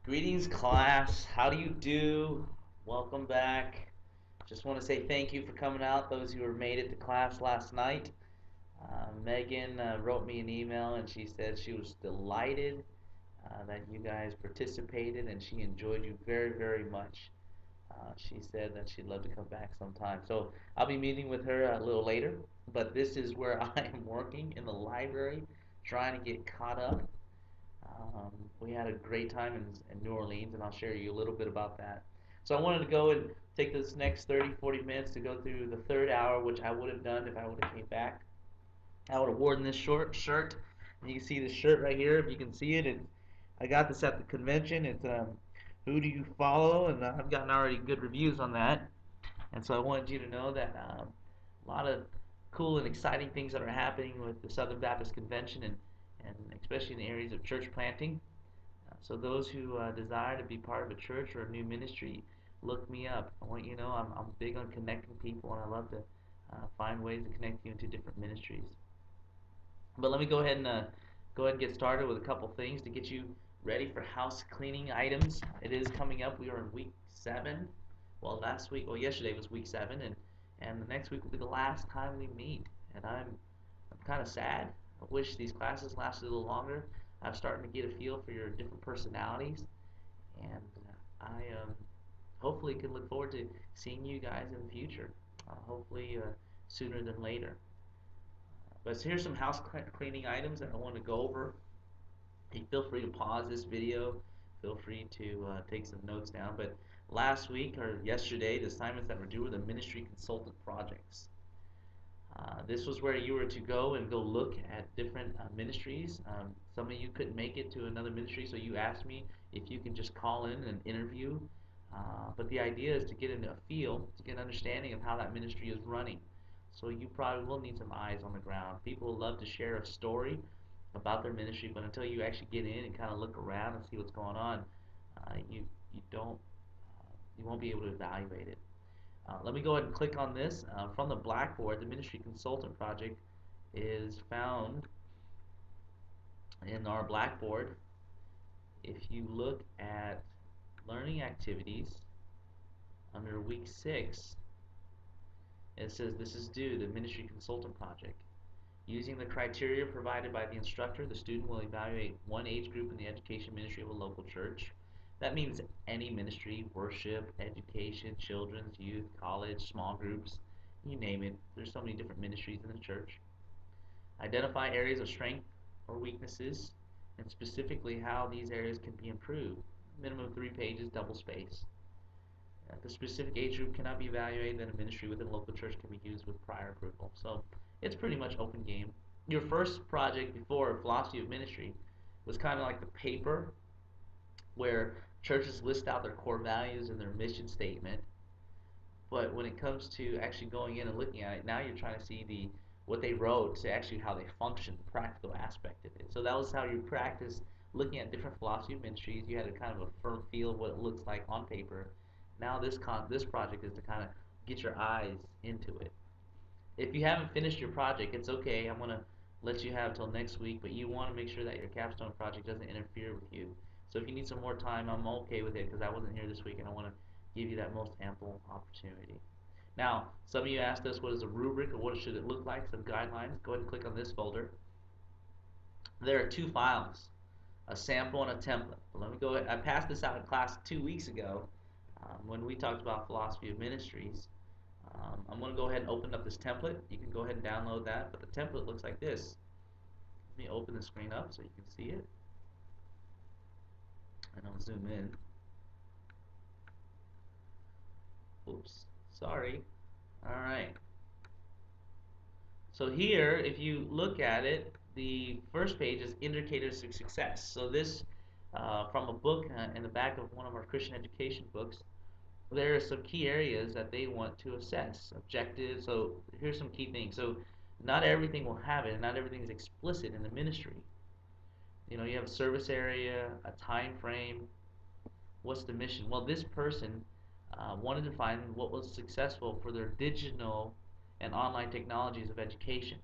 Greetings, class. How do you do? Welcome back. Just want to say thank you for coming out, those who made it to class last night. Megan wrote me an email and she said she was delighted that you guys participated and she enjoyed you very, very much. She said that she'd love to come back sometime. So I'll be meeting with her a little later, but this is where I am working in the library, trying to get caught up. We had a great time in New Orleans, and I'll share you a little bit about that. So I wanted to go and take this next 30, 40 minutes to go through the third hour, which I would have done if I would have came back. I would have worn this short shirt. And you can see the shirt right here, if you can see it. I got this at the convention. It's Who Do You Follow? And I've gotten already good reviews on that. And so I wanted you to know that a lot of cool and exciting things that are happening with the Southern Baptist Convention and especially in the areas of church planting. So those who desire to be part of a church or a new ministry, look me up. I want you to know I'm big on connecting people, and I love to find ways to connect you into different ministries. But let me go ahead and get started with a couple things to get you ready for house cleaning items. It is coming up. We are in week 7. Well, yesterday was week 7, and the next week will be the last time we meet. And I'm kind of sad. I wish these classes lasted a little longer. I'm starting to get a feel for your different personalities, and I hopefully can look forward to seeing you guys in the future. Hopefully sooner than later. But here's some house cleaning items that I want to go over. Hey, feel free to pause this video. Feel free to take some notes down. But last week or yesterday, the assignments that were due were the ministry consultant projects. This was where you were to go and go look at different ministries. Some of you couldn't make it to another ministry, so you asked me if you can just call in and interview. But the idea is to get into a feel, to get an understanding of how that ministry is running. So you probably will need some eyes on the ground. People love to share a story about their ministry, but until you actually get in and kind of look around and see what's going on, you don't you won't be able to evaluate it. Let me go ahead and click on this. From the Blackboard, the Ministry Consultant Project is found in our Blackboard. If you look at learning activities under week 6, it says this is due the Ministry Consultant Project. Using the criteria provided by the instructor, the student will evaluate one age group in the education ministry of a local church. That means any ministry, worship, education, children's, youth, college, small groups, you name it. There's so many different ministries in the church. Identify areas of strength or weaknesses, and specifically how these areas can be improved. Minimum of 3 pages, double space. If the specific age group cannot be evaluated, then a ministry within a local church can be used with prior approval. So it's pretty much open game. Your first project before philosophy of ministry was kind of like the paper where churches list out their core values and their mission statement. But when it comes to actually going in and looking at it, now you're trying to see the what they wrote to actually how they function, the practical aspect of it. So that was how you practice looking at different philosophy of ministries. You had a kind of a firm feel of what it looks like on paper. Now this project is to kind of get your eyes into it. If you haven't finished your project, it's okay. I'm gonna let you have till next week, but you want to make sure that your capstone project doesn't interfere with you. So if you need some more time, I'm okay with it because I wasn't here this week and I want to give you that most ample opportunity. Now, some of you asked us what is a rubric or what should it look like, some guidelines. Go ahead and click on this folder. There are 2 files, a sample and a template. But let me go ahead. I passed this out in class 2 weeks ago when we talked about philosophy of ministries. I'm going to go ahead and open up this template. You can go ahead and download that, but the template looks like this. Let me open the screen up so you can see it. And I'll zoom in. Oops, sorry. Alright. So here, if you look at it, the first page is indicators of success. So this, from a book in the back of one of our Christian education books, there are some key areas that they want to assess. Objectives. So here's some key things. So not everything will have it, and not everything is explicit in the ministry. You have a service area, a time frame. What's the mission? Well, this person wanted to find what was successful for their digital and online technologies of education.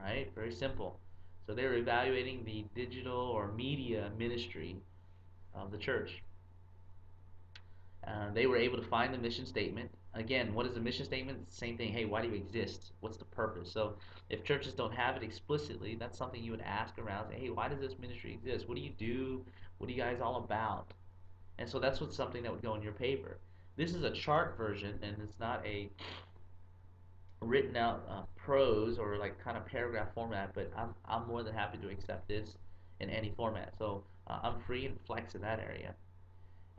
Right? Very simple. So they were evaluating the digital or media ministry of the church. They were able to find the mission statement. Again, what is the mission statement? It's the same thing. Hey, why do you exist? What's the purpose? So, if churches don't have it explicitly, that's something you would ask around. Say, hey, why does this ministry exist? What do you do? What are you guys all about? And so that's what's something that would go in your paper. This is a chart version, and it's not a written out prose or like kind of paragraph format. But I'm more than happy to accept this in any format. So I'm free and flex in that area.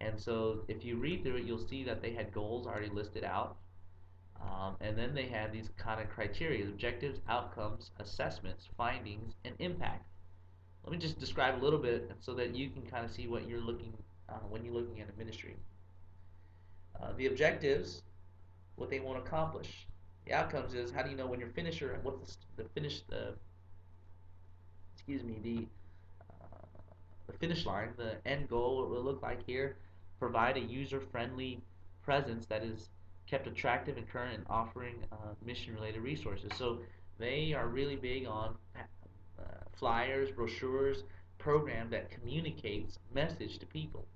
And so if you read through it, you'll see that they had goals already listed out. And then they had these kind of criteria: objectives, outcomes, assessments, findings, and impact. Let me just describe a little bit so that you can kind of see what you're looking when you're looking at a ministry. The objectives, what they want to accomplish. The outcomes is how do you know when you're finished, or what's the finish excuse me the finish line, the end goal, what will look like here. Provide a user-friendly presence that is kept attractive and current, and offering mission-related resources. So they are really big on flyers, brochures, program that communicates message to people.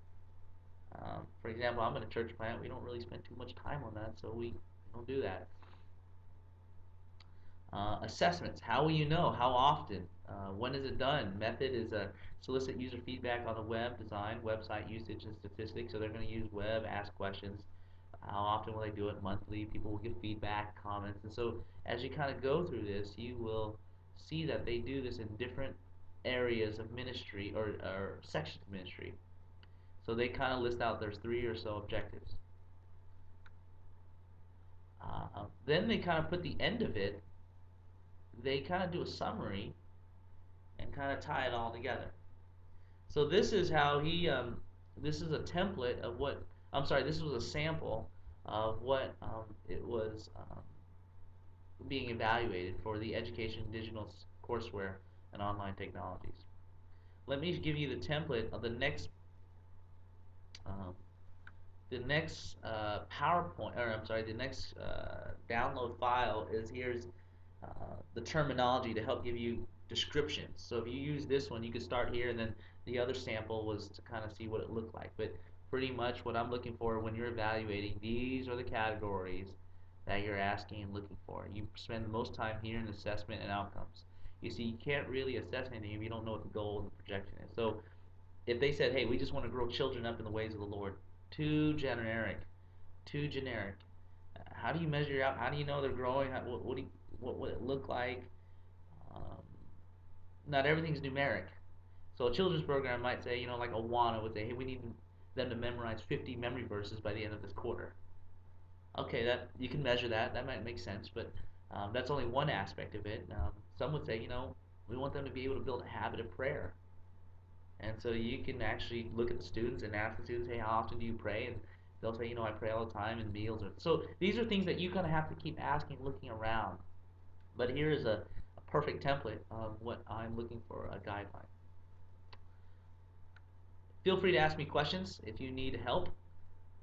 For example, I'm in a church plant. We don't really spend too much time on that, so we don't do that. Assessments. How will you know? How often? When is it done? Method is a solicit user feedback on the web design, website usage, and statistics. So they're going to use web, ask questions. How often will they do it? Monthly. People will give feedback, comments, and so as you kind of go through this, you will see that they do this in different areas of ministry or sections of ministry. So they kind of list out there's three or so objectives. Then they kind of put the end of it. They kind of do a summary and kind of tie it all together. So this is how he, this is a template of what, I'm sorry, this was a sample of what it was being evaluated for the education digital courseware and online technologies. Let me give you the template of um, the next PowerPoint, or I'm sorry, the next download file is here's the terminology to help give you descriptions. So if you use this one, you could start here, and then the other sample was to kind of see what it looked like. But pretty much what I'm looking for when you're evaluating, these are the categories that you're asking and looking for. You spend the most time here in assessment and outcomes. You see, you can't really assess anything if you don't know what the goal and the projection is. So if they said, hey, we just want to grow children up in the ways of the Lord, too generic, too generic. How do you measure out? How do you know they're growing? What would it look like? Um, Not everything's numeric. So a children's program might say, like Awana would say, hey, we need them to memorize 50 memory verses by the end of this quarter. Okay, that you can measure that. That might make sense, but that's only one aspect of it. Some would say, we want them to be able to build a habit of prayer. And so you can actually look at the students and ask the students, hey, how often do you pray? And they'll say, I pray all the time in meals. So these are things that you kind of have to keep asking, looking around. But here is a perfect template of what I'm looking for, a guideline. Feel free to ask me questions if you need help.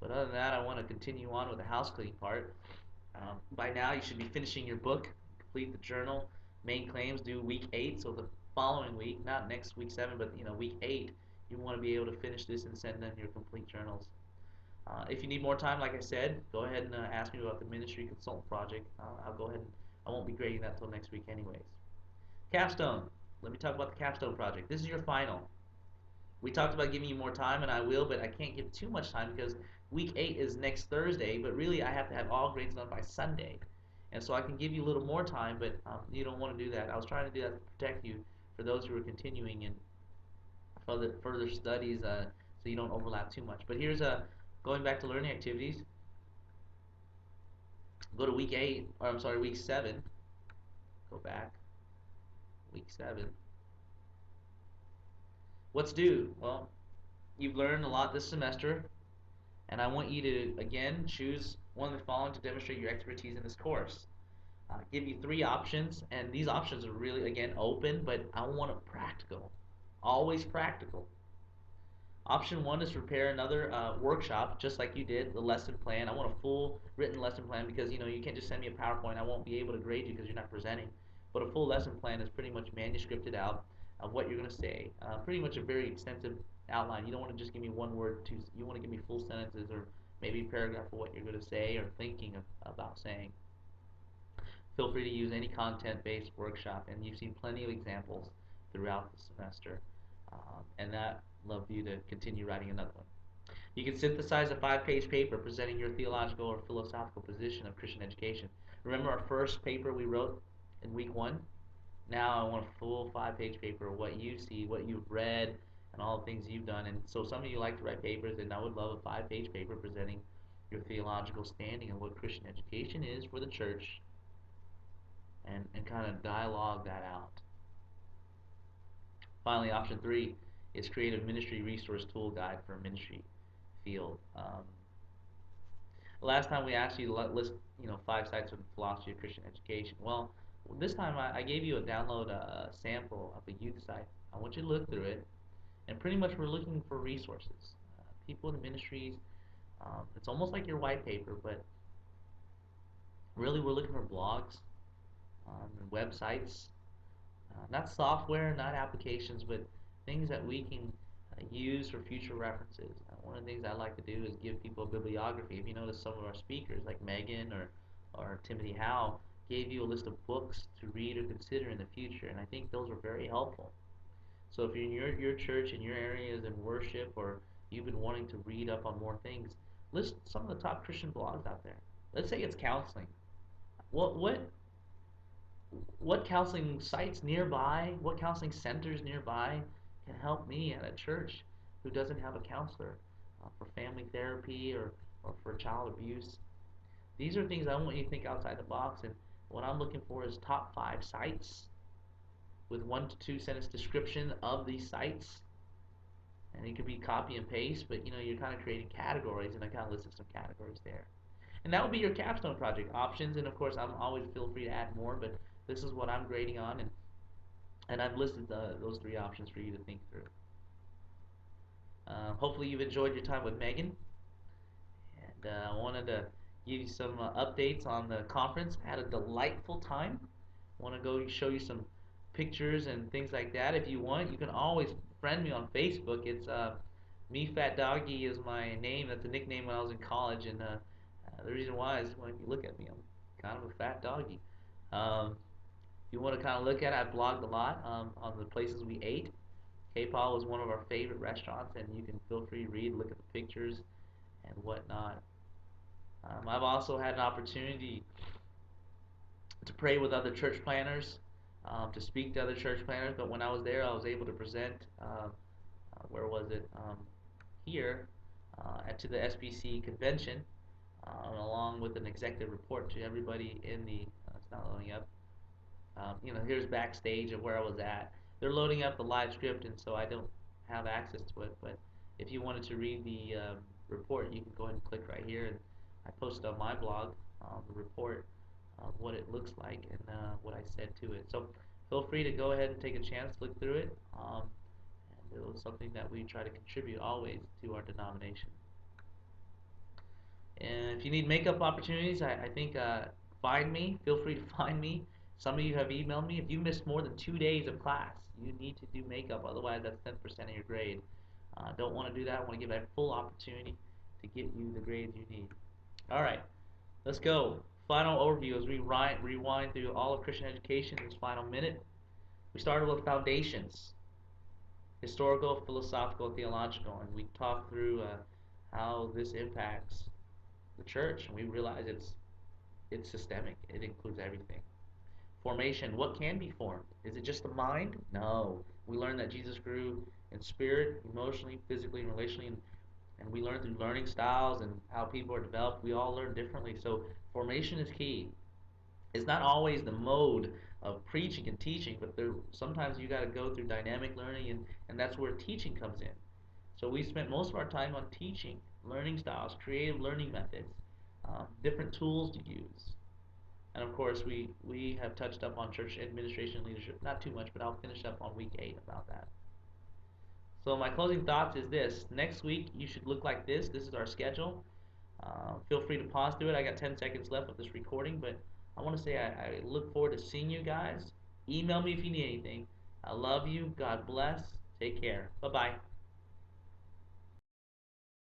But other than that, I want to continue on with the house cleaning part. By now, you should be finishing your book, complete the journal, main claims due week 8. So the following week, not next week 7, but week 8, you want to be able to finish this and send in your complete journals. If you need more time, like I said, go ahead and ask me about the ministry consultant project. I'll go ahead and I won't be grading that till next week anyways. Capstone. Let me talk about the capstone project. This is your final. We talked about giving you more time, and I will, but I can't give too much time because week 8 is next Thursday, but really I have to have all grades done by Sunday. And so I can give you a little more time, but you don't want to do that. I was trying to do that to protect you for those who are continuing in further studies so you don't overlap too much. But here's going back to learning activities. Go to week 8, or I'm sorry, week 7. Go back. Week 7. What's due? Well, you've learned a lot this semester, and I want you to, again, choose one of the following to demonstrate your expertise in this course. Give you 3 options, and these options are really, again, open, but I want it practical. Always practical. Option 1 is prepare another workshop, just like you did, the lesson plan. I want a full written lesson plan because, you can't just send me a PowerPoint. I won't be able to grade you because you're not presenting. But a full lesson plan is pretty much manuscripted out of what you're going to say. Pretty much a very extensive outline. You don't want to just give me one word, two. You want to give me full sentences or maybe a paragraph of what you're going to say or thinking about saying. Feel free to use any content-based workshop, and you've seen plenty of examples throughout the semester. And that love you to continue writing another one. You can synthesize a 5-page paper presenting your theological or philosophical position of Christian education. Remember our first paper we wrote in week 1? Now I want a full 5-page paper of what you see, what you've read, and all the things you've done. And so some of you like to write papers, and I would love a 5-page paper presenting your theological standing and what Christian education is for the church, and kind of dialogue that out. Finally, option 3 is create a ministry resource tool guide for a ministry field. Last time we asked you to list 5 sites of philosophy of Christian education. Well, this time I gave you a download sample of a youth site. I want you to look through it, and pretty much we're looking for resources, people in the ministries. It's almost like your white paper, but really we're looking for blogs, and websites, not software, not applications, but things that we can use for future references. One of the things I like to do is give people a bibliography. If you notice, some of our speakers, like Megan or Timothy Howe, gave you a list of books to read or consider in the future, and I think those are very helpful. So if you're in your church, in your areas in worship, or you've been wanting to read up on more things, list some of the top Christian blogs out there. Let's say it's counseling. What counseling sites nearby, what counseling centers nearby can help me at a church who doesn't have a counselor for family therapy or for child abuse? These are things I want you to think outside the box, and what I'm looking for is top 5 sites with 1 to 2 sentence description of these sites. And it could be copy and paste, but you're kind of creating categories, and I kind of listed some categories there. And that would be your capstone project options, and of course I'm always feel free to add more, but this is what I'm grading on, and I've listed those 3 options for you to think through. Hopefully you've enjoyed your time with Megan, and I wanted to give you some updates on the conference. Had a delightful time. Want to go show you some pictures and things like that. If you want, you can always friend me on Facebook. It's me Fat Doggy is my name. That's a nickname when I was in college, and the reason why is when you look at me, I'm kind of a fat doggy. If you want to kind of look at it, I blogged a lot on the places we ate. K-Paul was one of our favorite restaurants, and you can feel free to read, look at the pictures and whatnot. I've also had an opportunity to pray with other church planners, to speak to other church planners, but when I was there, I was able to present, where was it? Here, to the SBC convention, along with an executive report to everybody in the, it's not loading up, here's backstage of where I was at. They're loading up the live script, and so I don't have access to it. But if you wanted to read the report, you can go ahead and click right here, and I posted on my blog the report of what it looks like and what I said to it. So feel free to go ahead and take a chance, look through it, and it was something that we try to contribute always to our denomination. And if you need makeup opportunities, I think find me. Feel free to find me. Some of you have emailed me. If you missed more than 2 days of class, you need to do makeup. Otherwise, that's 10% of your grade. Don't want to do that. I want to give a full opportunity to get you the grades you need. All right, let's go. Final overview as we rewind through all of Christian education in this final minute. We started with foundations, historical, philosophical, theological, and we talked through how this impacts the church, and we realize it's systemic. It includes everything. Formation, what can be formed? Is it just the mind? No. We learned that Jesus grew in spirit, emotionally, physically, and relationally, and we learn through learning styles and how people are developed. We all learn differently, so formation is key. It's not always the mode of preaching and teaching, but sometimes you got to go through dynamic learning, and that's where teaching comes in. So we spent most of our time on teaching, learning styles, creative learning methods, different tools to use. And of course, we have touched up on church administration and leadership. Not too much, but I'll finish up on week 8 about that. So my closing thoughts is this. Next week, you should look like this. This is our schedule. Feel free to pause through it. I got 10 seconds left of this recording, but I want to say I look forward to seeing you guys. Email me if you need anything. I love you. God bless. Take care. Bye-bye.